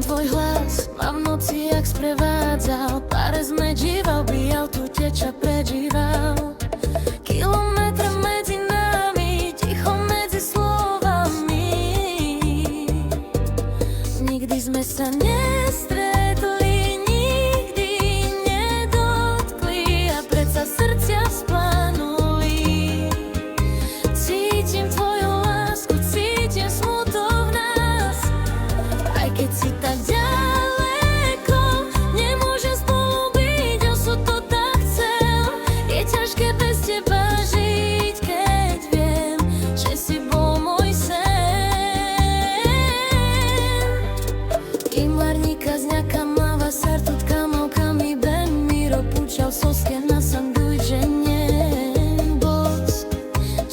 tvoj hlas ma v noci jak sprevádzal. Pár sme díval, bijal, tu teča prežíval. Kilometre medzi nami, ticho medzi slovami. Nikdy sme sa nestretli, nikdy nedotkli a predsa srdcia splanuli. Cítim tvoju lásku, cítim smutok v nás, aj keď si tak ďaleko, nemôžem spolu byť, osud to tak chcel. Je ťažké bez teba žiť, keď viem, že si bol môj sen. Kým Larníka z ňaka máva sartut kamovkami, Ben Miro púčal soske na sandujče, nie boc,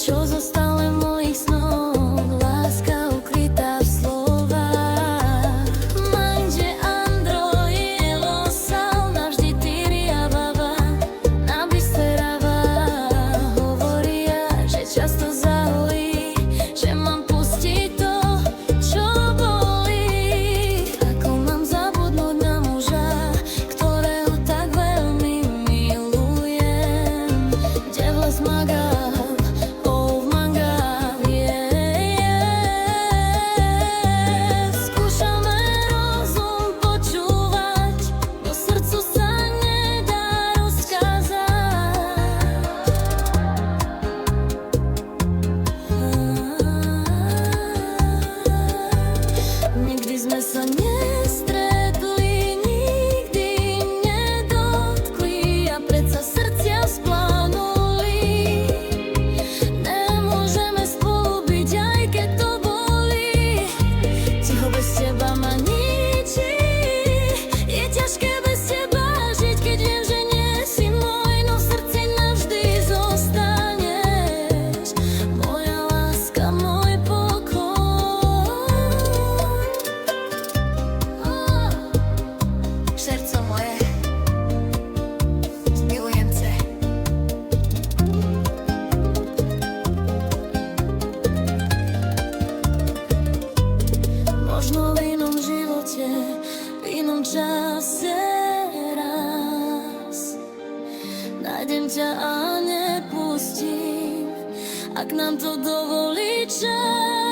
čo zostale v mojich snoch, láska ukrytá v slovách. Mindže Androilo sal, navždy Tyria baba, nabysterava, hovoria, že často zaholí, že mám pustiť to, čo bolí. Ako mám zabudnúť na muža, ktorého tak veľmi milujem, kde vles Magav, oh Magav, skúšame rozum počúvať, no srdcu sa nedá rozkázať. Nikdy sme sa nestretli, nikdy nedotkli a predsa srdcia splanuli. Nemôžeme spolu byť, aj keď to bolí. Ticho bez teba ma ničí, je ťažké bez teba žiť, keď viem, že nie si môj, no v srdci navždy zostaneš. Moja láska, môj pokoj. Srdco moje, milujem ťa. Možno v inom živote, v inom čase raz nájdem ťa a nepustím, ak nám to dovolí čas.